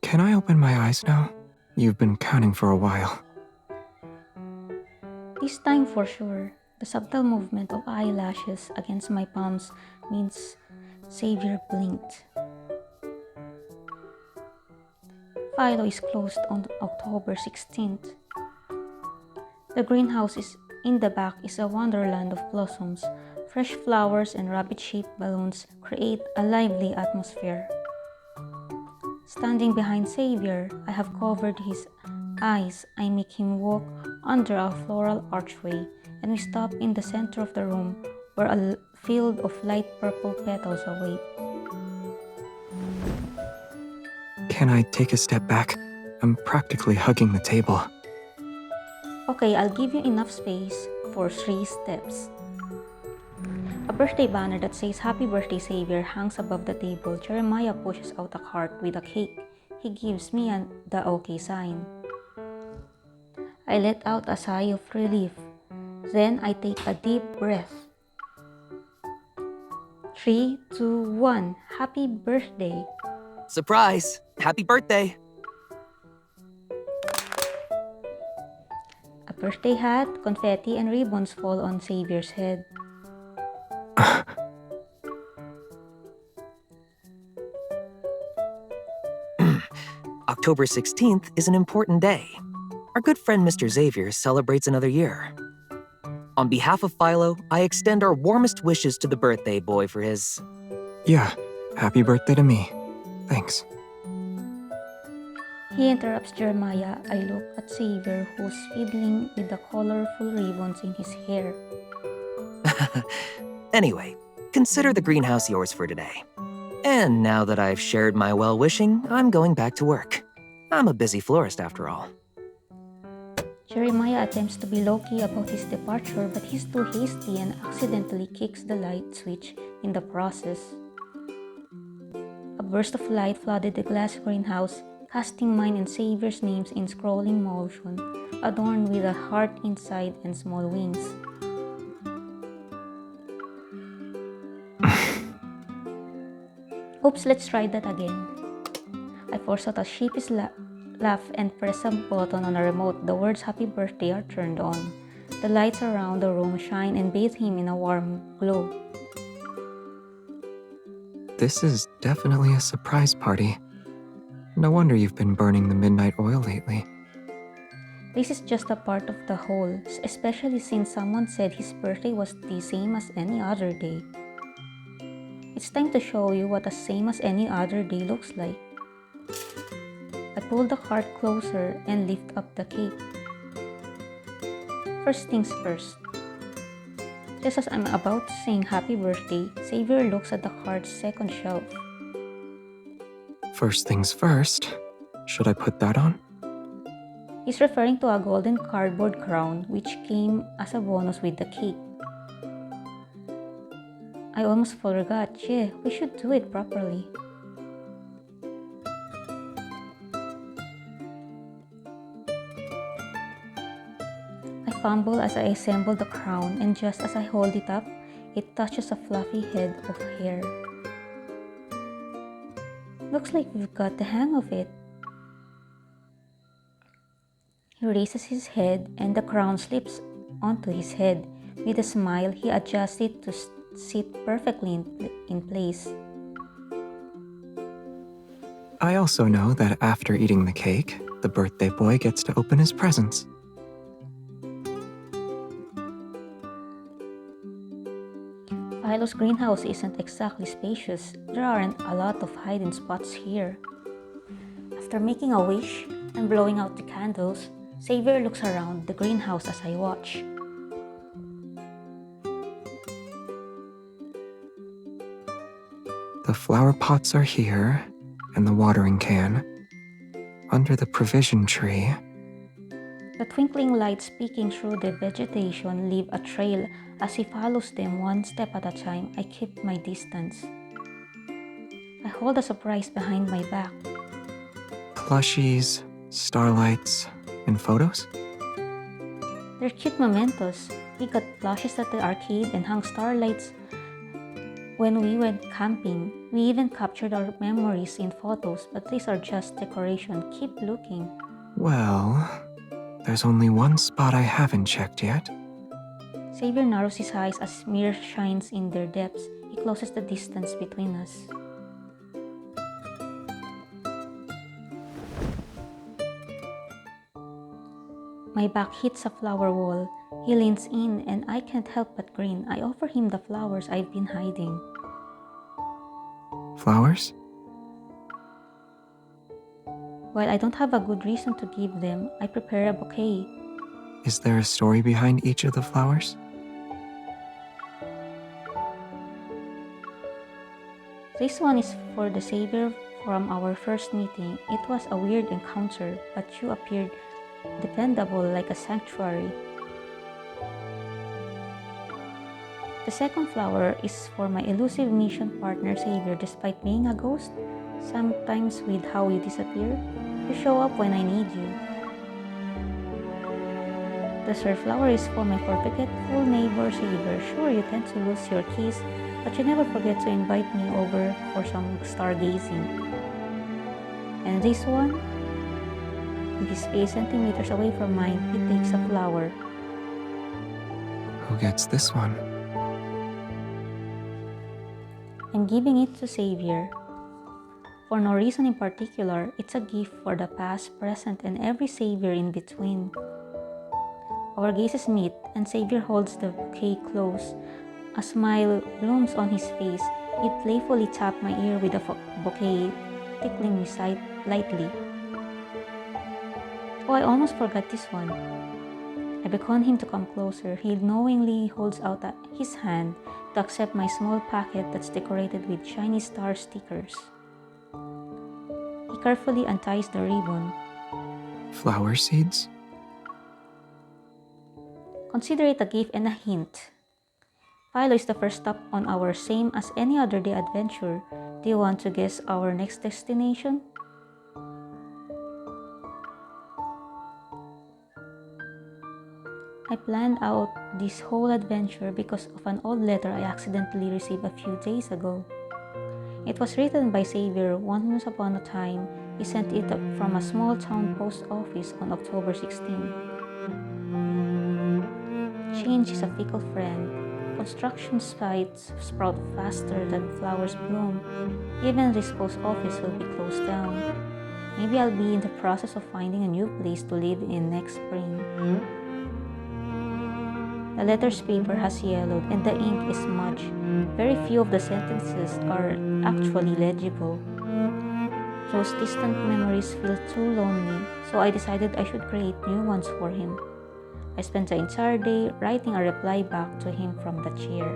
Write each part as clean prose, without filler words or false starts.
Can I open my eyes now? You've been counting for a while. This time for sure. The subtle movement of eyelashes against my palms means Xavier blinked. Philo is closed on October 16th. The greenhouse is in the back is a wonderland of blossoms. Fresh flowers and rabbit-shaped balloons create a lively atmosphere. Standing behind Xavier, I have covered his eyes. I make him walk under a floral archway, and we stop in the center of the room where a field of light purple petals await. Can I take a step back? I'm practically hugging the table. Okay, I'll give you enough space for 3 steps. A birthday banner that says Happy Birthday Xavier hangs above the table. Jeremiah pushes out a cart with a cake. He gives me the okay sign. I let out a sigh of relief. Then I take a deep breath. 3, 2, 1. Happy birthday. Surprise! Happy birthday! A birthday hat, confetti, and ribbons fall on Xavier's head. October 16th is an important day. Our good friend Mr. Xavier celebrates another year. On behalf of Philo, I extend our warmest wishes to the birthday boy for his... Yeah, happy birthday to me. Thanks. He interrupts Jeremiah. I look at Xavier, who's fiddling with the colorful ribbons in his hair. Anyway, consider the greenhouse yours for today. And now that I've shared my well-wishing, I'm going back to work. I'm a busy florist after all. Jeremiah attempts to be low-key about his departure, but he's too hasty and accidentally kicks the light switch in the process. A burst of light flooded the glass greenhouse, casting mine and Xavier's names in scrolling motion, adorned with a heart inside and small wings. Oops, let's try that again. I force out a sheepish laugh and press a button on a remote. The words Happy Birthday are turned on. The lights around the room shine and bathe him in a warm glow. This is definitely a surprise party. No wonder you've been burning the midnight oil lately. This is just a part of the whole, especially since someone said his birthday was the same as any other day. It's time to show you what the same as any other day looks like. I pull the cart closer and lift up the cake. First things first. Just as I'm about to sing Happy Birthday, Xavier looks at the cart's second shelf. First things first, should I put that on? He's referring to a golden cardboard crown which came as a bonus with the cake. I almost forgot. Yeah, we should do it properly. I fumble as I assemble the crown, and just as I hold it up, it touches a fluffy head of hair. Looks like we've got the hang of it. He raises his head, and the crown slips onto his head. With a smile, he adjusts it to sit perfectly in place. I also know that after eating the cake, the birthday boy gets to open his presents. Philo's greenhouse isn't exactly spacious. There aren't a lot of hiding spots here. After making a wish and blowing out the candles, Xavier looks around the greenhouse as I watch. The flower pots are here, and the watering can. Under the provision tree. The twinkling lights peeking through the vegetation leave a trail. As he follows them one step at a time, I keep my distance. I hold a surprise behind my back. Plushies, starlights, and photos? They're cute mementos. We got plushes at the arcade and hung starlights When we went camping, we even captured our memories in photos, but these are just decoration. Keep looking. Well, there's only one spot I haven't checked yet. Xavier narrows his eyes as mirror shines in their depths. He closes the distance between us. My back hits a flower wall. He leans in and I can't help but grin. I offer him the flowers I've been hiding. Flowers? While I don't have a good reason to give them, I prepare a bouquet. Is there a story behind each of the flowers? This one is for the Xavier from our first meeting. It was a weird encounter, but you appeared dependable like a sanctuary. The second flower is for my elusive mission partner Xavier. Despite being a ghost, sometimes with how you disappear, you show up when I need you. The third flower is for my forgetful neighbor Xavier. Sure, you tend to lose your keys, but you never forget to invite me over for some stargazing. And this one, with his face centimeters away from mine, he takes a flower. Who gets this one? I'm giving it to Xavier. For no reason in particular, it's a gift for the past, present, and every Xavier in between. Our gazes meet, and Xavier holds the bouquet close. A smile blooms on his face. He playfully tapped my ear with the bouquet, tickling me lightly. Oh, I almost forgot this one. I beckon him to come closer. He knowingly holds out his hand to accept my small packet that's decorated with shiny star stickers. He carefully unties the ribbon. Flower seeds? Consider it a gift and a hint. Philo is the first stop on our same as any other day adventure. Do you want to guess our next destination? I planned out this whole adventure because of an old letter I accidentally received a few days ago. It was written by Xavier once upon a time. He sent it from a small town post office on October 16. Change is a fickle friend. Construction sites sprout faster than flowers bloom. Even this post office will be closed down. Maybe I'll be in the process of finding a new place to live in next spring. The letter's paper has yellowed and the ink is smudged. Very few of the sentences are actually legible. Those distant memories feel too lonely, so I decided I should create new ones for him. I spent the entire day writing a reply back to him from the chair.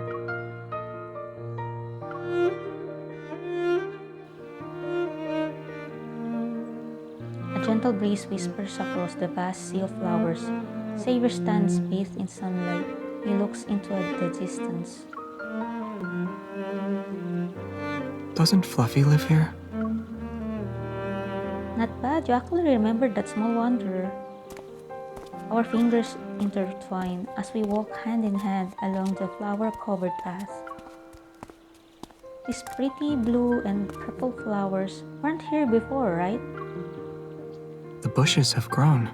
A gentle breeze whispers across the vast sea of flowers. Xavier stands bathed in sunlight. He looks into the distance. Doesn't Fluffy live here? Not bad, you actually remembered that small wanderer. Our fingers intertwine as we walk hand in hand along the flower-covered path. These pretty blue and purple flowers weren't here before, right? The bushes have grown.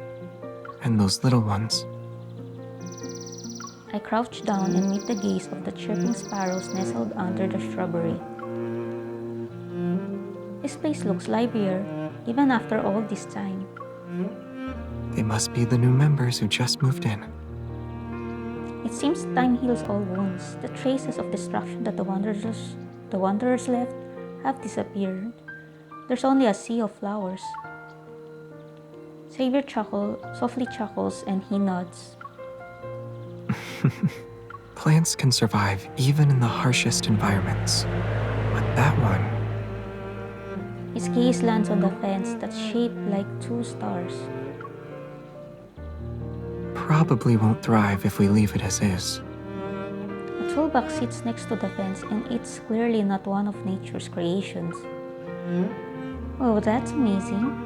And those little ones. I crouch down and meet the gaze of the chirping sparrows nestled under the shrubbery. This place looks livelier, even after all this time. They must be the new members who just moved in. It seems time heals all wounds. The traces of destruction that the wanderers left have disappeared. There's only a sea of flowers. Xavier softly chuckles and he nods. Plants can survive even in the harshest environments. But that one... His gaze lands on the fence that's shaped like two stars. Probably won't thrive if we leave it as is. A toolbox sits next to the fence and it's clearly not one of nature's creations. Oh, that's amazing.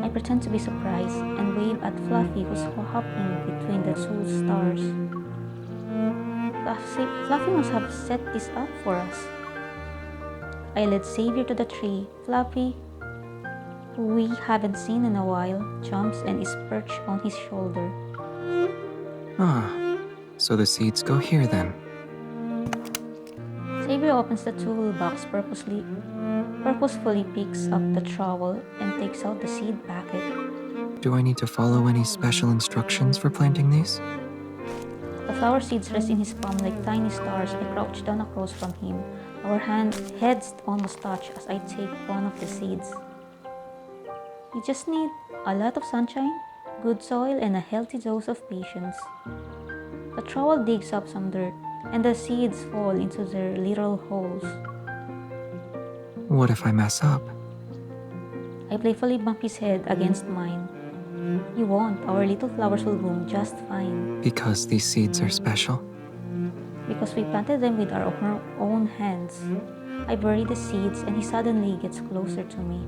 I pretend to be surprised and wave at Fluffy who's hopping between the two stars. Fluffy must have set this up for us. I led Xavier to the tree. Fluffy, who we haven't seen in a while, jumps and is perched on his shoulder. Ah, so the seeds go here then. Xavier opens the toolbox purposefully picks up the trowel and takes out the seed packet. Do I need to follow any special instructions for planting these? The flower seeds rest in his palm like tiny stars. I crouch down across from him. Our heads almost touch as I take one of the seeds. You just need a lot of sunshine, good soil, and a healthy dose of patience. The trowel digs up some dirt, and the seeds fall into their little holes. What if I mess up? I playfully bump his head against mine. You won't. Our little flowers will bloom just fine. Because these seeds are special? Because we planted them with our own hands. I bury the seeds and he suddenly gets closer to me.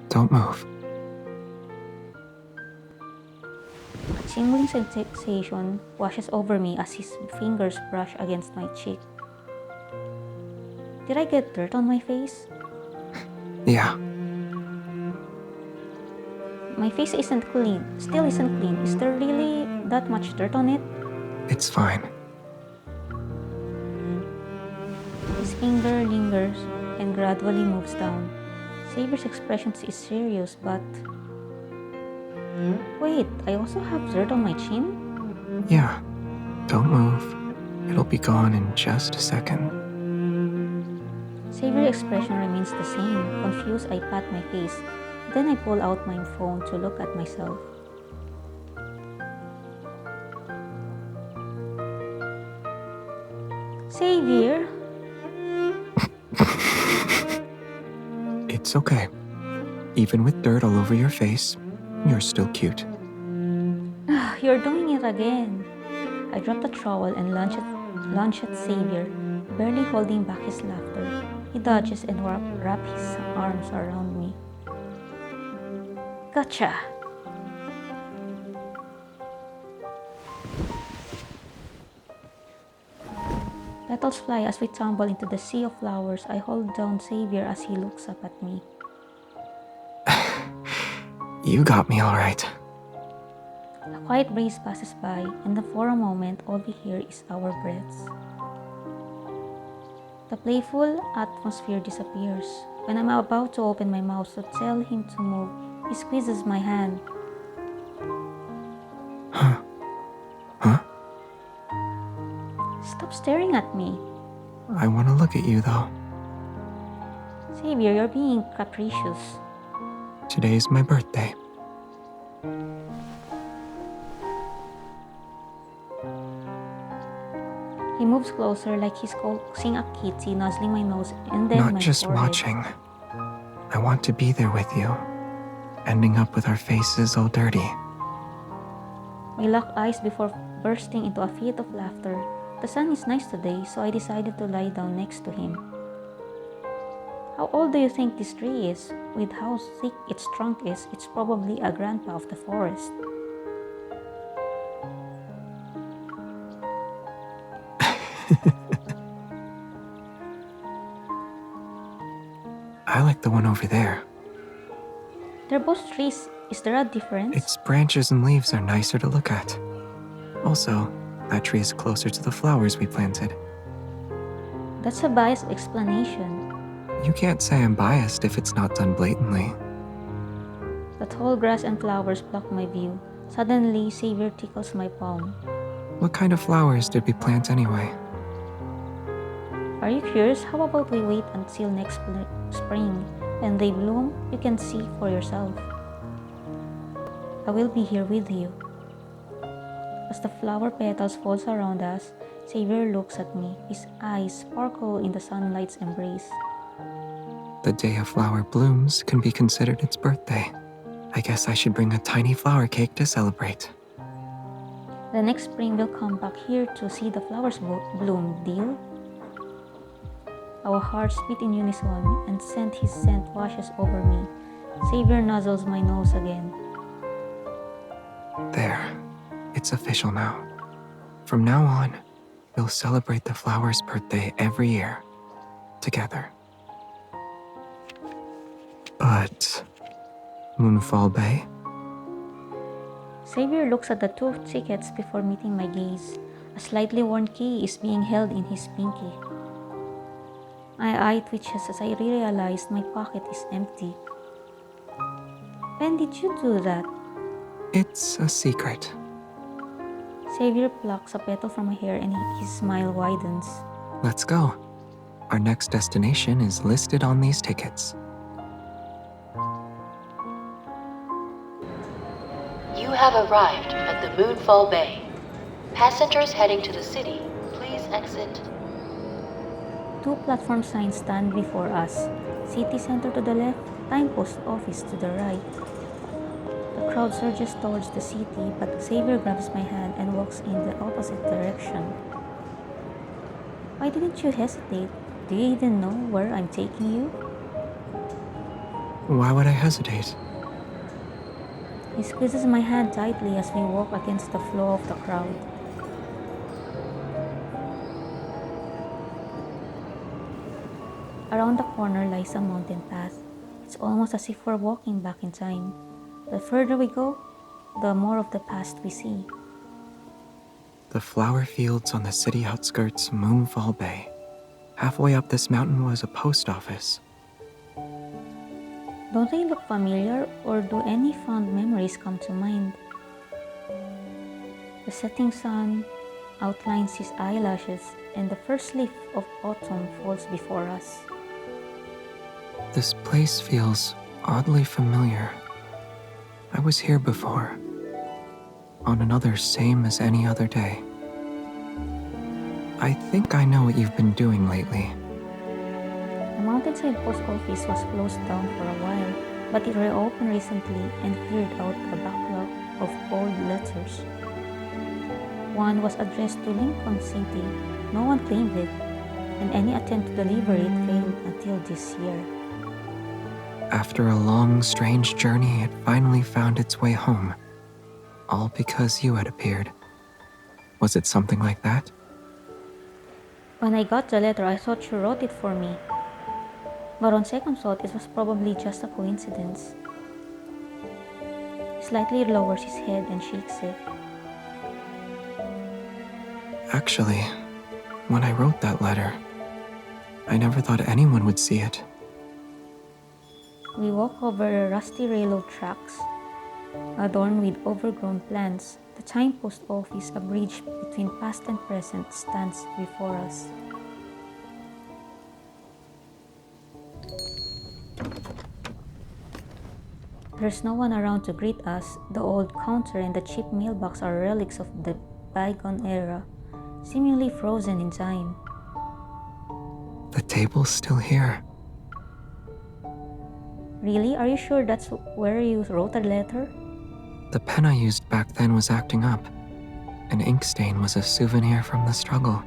Don't move. A tingling sensation washes over me as his fingers brush against my cheek. Did I get dirt on my face? Yeah. My face isn't clean. Still isn't clean. Is there really that much dirt on it? It's fine. His finger lingers and gradually moves down. Xavier's expression is serious, but... Wait, I also have dirt on my chin? Yeah. Don't move. It'll be gone in just a second. Xavier's expression remains the same. Confused, I pat my face. Then I pull out my phone to look at myself. Xavier? It's okay. Even with dirt all over your face, you're still cute. You're doing it again. I drop the trowel and lunge at Xavier, barely holding back his laughter. He dodges and wraps his arms around me. Gotcha! Petals fly as we tumble into the sea of flowers. I hold down Xavier as he looks up at me. You got me all right. A quiet breeze passes by, and for a moment, all we hear is our breaths. The playful atmosphere disappears. When I'm about to open my mouth to tell him to move, he squeezes my hand. Huh? Stop staring at me. I want to look at you, though. Xavier, you're being capricious. Today's my birthday. He moves closer like he's coaxing a kitty, nuzzling my nose and then Not my just forehead. watching. I want to be there with you, ending up with our faces all dirty. We lock eyes before bursting into a fit of laughter. The sun is nice today, so I decided to lie down next to him. How old do you think this tree is? With how thick its trunk is, it's probably a grandpa of the forest. I like the one over there. They're both trees. Is there a difference? Its branches and leaves are nicer to look at. Also, that tree is closer to the flowers we planted. That's a biased explanation. You can't say I'm biased if it's not done blatantly. The tall grass and flowers block my view. Suddenly, Xavier tickles my palm. What kind of flowers did we plant anyway? Are you curious? How about we wait until next spring? When they bloom, you can see for yourself. I will be here with you. As the flower petals falls around us, Xavier looks at me. His eyes sparkle in the sunlight's embrace. The day a flower blooms can be considered its birthday. I guess I should bring a tiny flower cake to celebrate. The next spring we'll come back here to see the flowers bloom, deal? Our hearts beat in unison, and his scent washes over me. Xavier nuzzles my nose again. There. It's official now. From now on, we'll celebrate the flower's birthday every year. Together. But... Moonfall Bay? Xavier looks at the two tickets before meeting my gaze. A slightly worn key is being held in his pinky. My eye twitches as I realize my pocket is empty. When did you do that? It's a secret. Xavier plucks a petal from my hair and his smile widens. Let's go. Our next destination is listed on these tickets. You have arrived at the Moonfall Bay. Passengers heading to the city, please exit. Two platform signs stand before us. City Center to the left, Time Post Office to the right. The crowd surges towards the city, but Xavier grabs my hand and walks in the opposite direction. Why didn't you hesitate? Do you even know where I'm taking you? Why would I hesitate? He squeezes my hand tightly as we walk against the flow of the crowd. Around the corner lies a mountain path. It's almost as if we're walking back in time. The further we go, the more of the past we see. The flower fields on the city outskirts, Moonfall Bay. Halfway up this mountain was a post office. Don't they look familiar, or do any fond memories come to mind? The setting sun outlines his eyelashes, and the first leaf of autumn falls before us. This place feels oddly familiar. I was here before, on another same as any other day. I think I know what you've been doing lately. The mountainside post office was closed down for a while, but it reopened recently and cleared out a backlog of old letters. One was addressed to Lincoln City. No one claimed it, and any attempt to deliver it failed until this year. After a long, strange journey, it finally found its way home. All because you had appeared. Was it something like that? When I got the letter, I thought you wrote it for me. But on second thought, it was probably just a coincidence. He slightly lowers his head and shakes it. Actually, when I wrote that letter, I never thought anyone would see it. We walk over rusty railroad tracks, adorned with overgrown plants. The time post office, a bridge between past and present, stands before us. There's no one around to greet us. The old counter and the cheap mailbox are relics of the bygone era, seemingly frozen in time. The table's still here. Really? Are you sure that's where you wrote a letter? The pen I used back then was acting up. An ink stain was a souvenir from the struggle.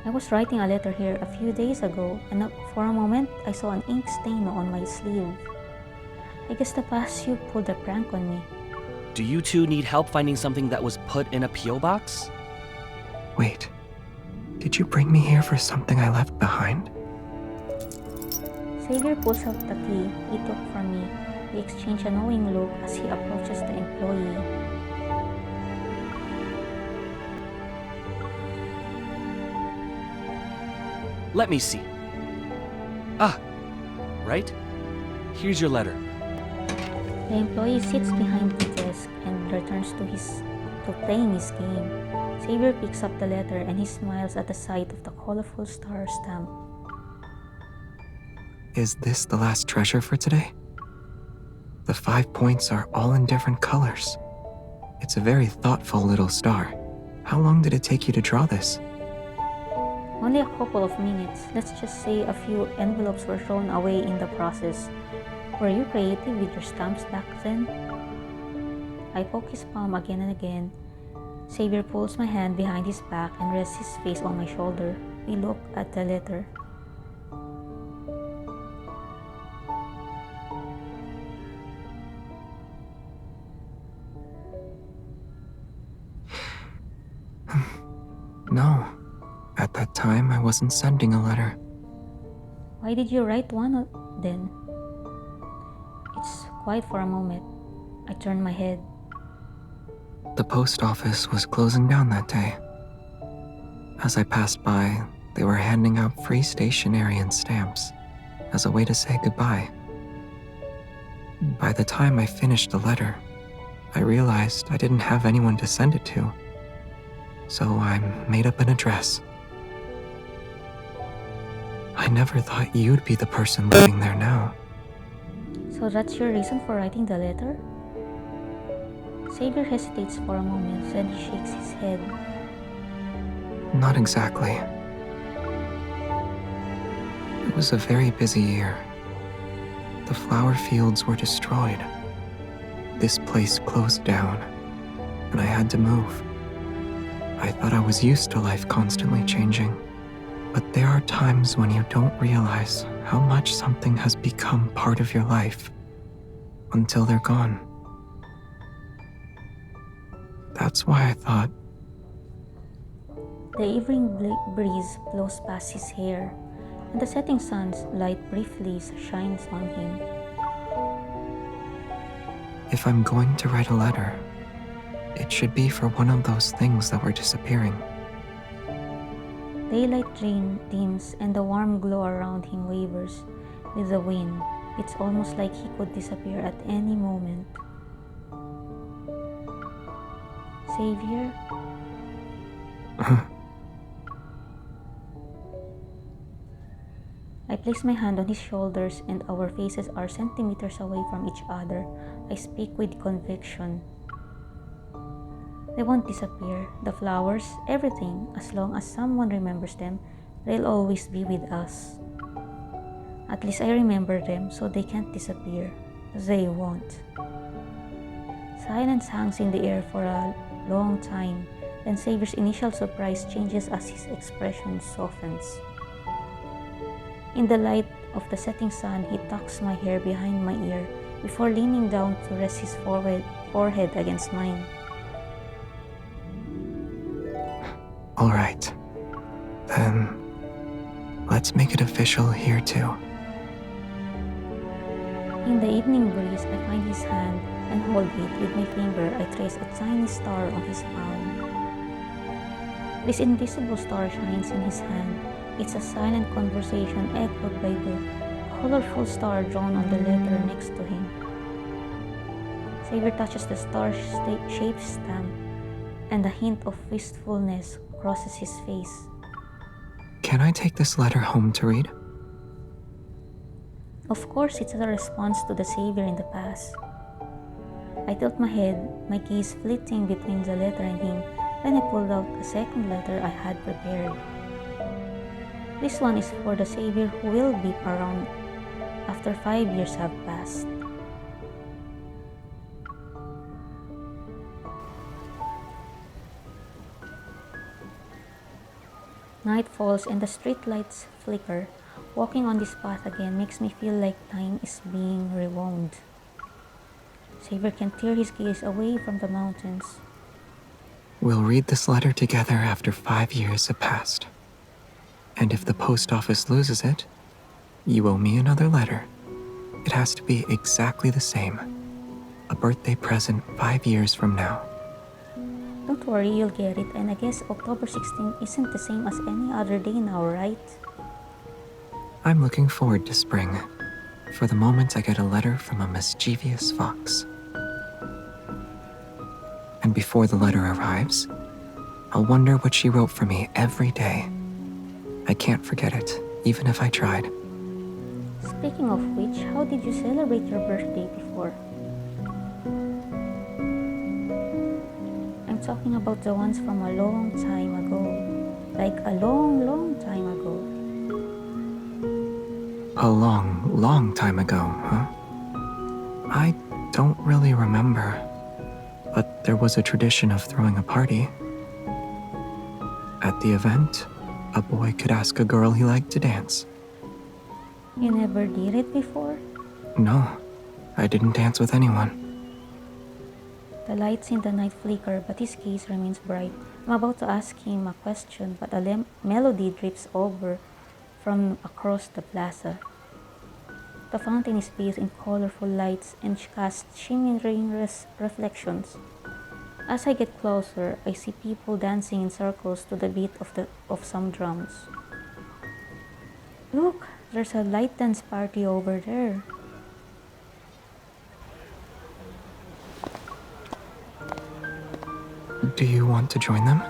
I was writing a letter here a few days ago, and for a moment I saw an ink stain on my sleeve. I guess the past you pulled a prank on me. Do you two need help finding something that was put in a P.O. box? Wait, did you bring me here for something I left behind? Xavier pulls out the key he took from me. We exchange a knowing look as he approaches the employee. Let me see. Ah, right? Here's your letter. The employee sits behind the desk and returns to playing his game. Xavier picks up the letter and he smiles at the sight of the colorful star stamp. Is this the last treasure for today? The 5 points are all in different colors. It's a very thoughtful little star. How long did it take you to draw this? Only a couple of minutes. Let's just say a few envelopes were thrown away in the process. Were you creative with your stamps back then? I poke his palm again and again. Xavier pulls my hand behind his back and rests his face on my shoulder. We look at the letter. that time, I wasn't sending a letter. Why did you write one then? It's quiet for a moment. I turned my head. The post office was closing down that day. As I passed by, they were handing out free stationery and stamps as a way to say goodbye. By the time I finished the letter, I realized I didn't have anyone to send it to, so I made up an address. I never thought you'd be the person living there now. So that's your reason for writing the letter? Xavier hesitates for a moment, then he shakes his head. Not exactly. It was a very busy year. The flower fields were destroyed. This place closed down, and I had to move. I thought I was used to life constantly changing, but there are times when you don't realize how much something has become part of your life until they're gone. That's why I thought, The evening breeze blows past his hair, and the setting sun's light briefly shines on him. if I'm going to write a letter, it should be for one of those things that were disappearing. Daylight dims and the warm glow around him wavers with the wind. It's almost like he could disappear at any moment. Xavier? I place my hand on his shoulders and our faces are centimeters away from each other. I speak with conviction. They won't disappear. The flowers, everything, as long as someone remembers them, they'll always be with us. At least I remember them, so they can't disappear. They won't. Silence hangs in the air for a long time, then Xavier's initial surprise changes as his expression softens. In the light of the setting sun, he tucks my hair behind my ear before leaning down to rest his forehead against mine. All right. Then, let's make it official here too. In the evening breeze, I find his hand and hold it. With my finger, I trace a tiny star on his palm. This invisible star shines in his hand. It's a silent conversation echoed by the colorful star drawn on the letter next to him. Xavier touches the star-shaped stamp, and a hint of wistfulness crosses his face. Can I take this letter home to read? Of course, it's a response to the Xavier in the past. I tilt my head, my gaze flitting between the letter and him. Then I pulled out a second letter I had prepared. This one is for the Xavier who will be around after 5 years have passed. Night falls and the street lights flicker. Walking on this path again makes me feel like time is being rewound. Xavier can tear his gaze away from the mountains. We'll read this letter together after 5 years have passed. And if the post office loses it, you owe me another letter. It has to be exactly the same. A birthday present 5 years from now. Don't worry, you'll get it, and I guess October 16th isn't the same as any other day now, right? I'm looking forward to spring, for the moment I get a letter from a mischievous fox. And before the letter arrives, I'll wonder what she wrote for me every day. I can't forget it, even if I tried. Speaking of which, how did you celebrate your birthday before? I'm talking about the ones from a long time ago. Like a long, long time ago. A long, long time ago, huh? I don't really remember, but there was a tradition of throwing a party. At the event, a boy could ask a girl he liked to dance. You never did it before? No, I didn't dance with anyone. The lights in the night flicker, but his gaze remains bright. I'm about to ask him a question, but a melody drifts over from across the plaza. The fountain is bathed in colorful lights and casts shimmering reflections. As I get closer, I see people dancing in circles to the beat of some drums. Look, there's a light dance party over there. Do you want to join them?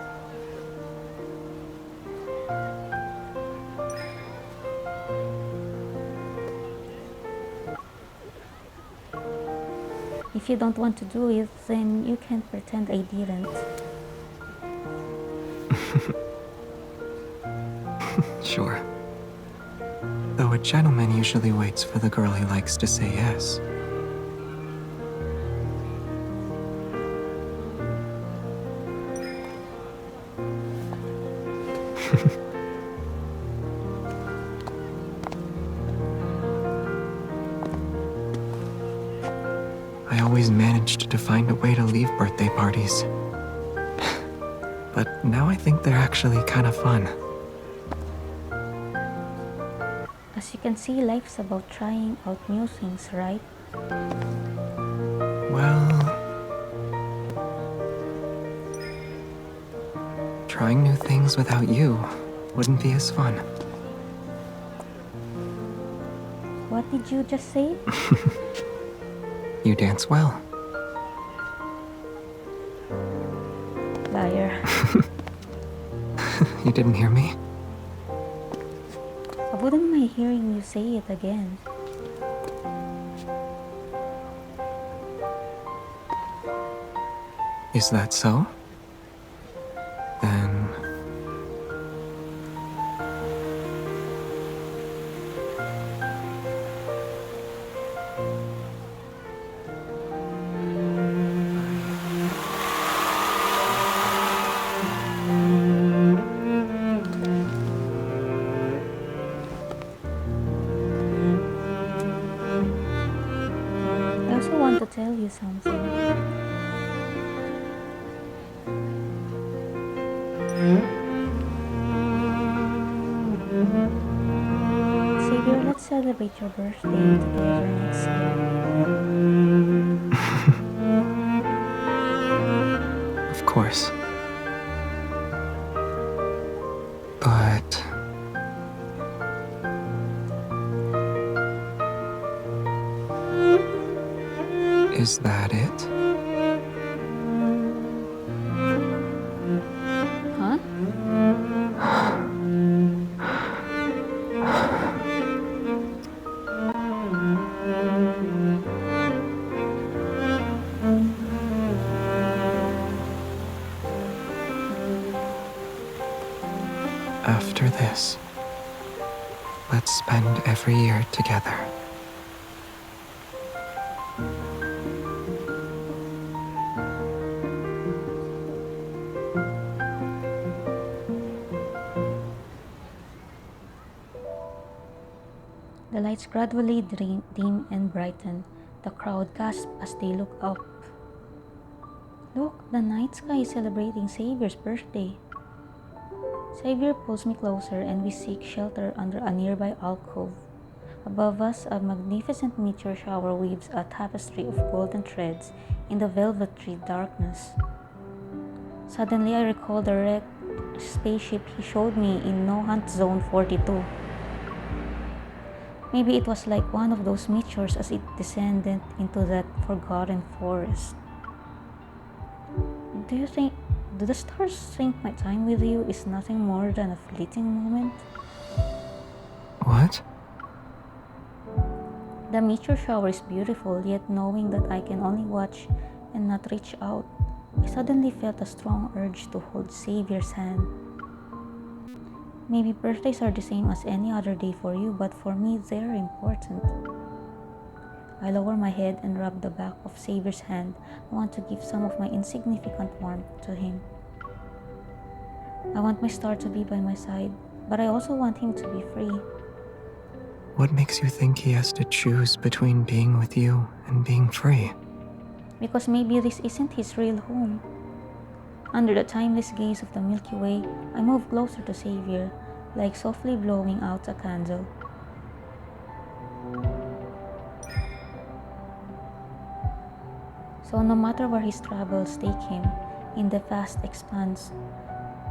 If you don't want to do it, then you can pretend I didn't. Sure. Though a gentleman usually waits for the girl he likes to say yes. I always managed to find a way to leave birthday parties. But now I think they're actually kind of fun. As you can see, life's about trying out new things, right? Well, trying new things without you wouldn't be as fun. What did you just say? You dance well. Liar. You didn't hear me? I wouldn't mind hearing you say it again. Is that so? Then... I also want to tell you something. Xavier, let's celebrate your birthday together next year. Of course. But... is that it? Huh? After this, let's spend every year together. The lights gradually dim and brighten. The crowd gasp as they look up. Look, the night sky is celebrating Xavier's birthday. Xavier pulls me closer and we seek shelter under a nearby alcove. Above us, a magnificent meteor shower weaves a tapestry of golden threads in the velvety darkness. Suddenly, I recall the wrecked spaceship he showed me in No Hunt Zone 42. Maybe it was like one of those meteors as it descended into that forgotten forest. Do the stars think my time with you is nothing more than a fleeting moment? What? The meteor shower is beautiful, yet knowing that I can only watch and not reach out, I suddenly felt a strong urge to hold Xavier's hand. Maybe birthdays are the same as any other day for you, but for me, they're important. I lower my head and rub the back of Xavier's hand. I want to give some of my insignificant warmth to him. I want my star to be by my side, but I also want him to be free. What makes you think he has to choose between being with you and being free? because maybe this isn't his real home. Under the timeless gaze of the Milky Way, I move closer to Xavier, like softly blowing out a candle. So no matter where his travels take him, in the vast expanse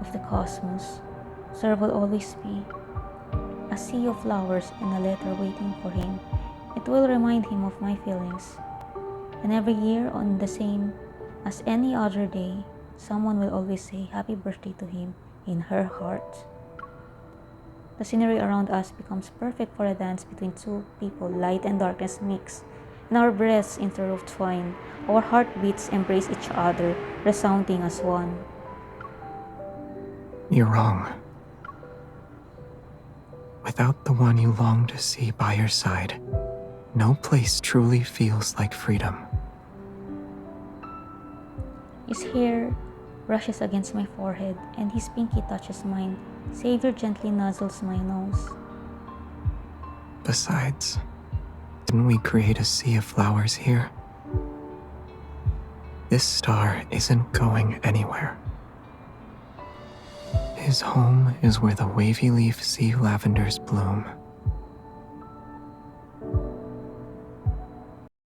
of the cosmos, there will always be a sea of flowers and a letter waiting for him. It will remind him of my feelings. And every year, on the same as any other day, someone will always say happy birthday to him in her heart. The scenery around us becomes perfect for a dance between two people. Light and darkness mix, and our breaths intertwine. Our heartbeats embrace each other, resounding as one. You're wrong. Without the one you long to see by your side, no place truly feels like freedom. His hair brushes against my forehead, and his pinky touches mine. Xavier gently nuzzles my nose. Besides, didn't we create a sea of flowers here? This star isn't going anywhere. His home is where the wavy leaf sea lavenders bloom.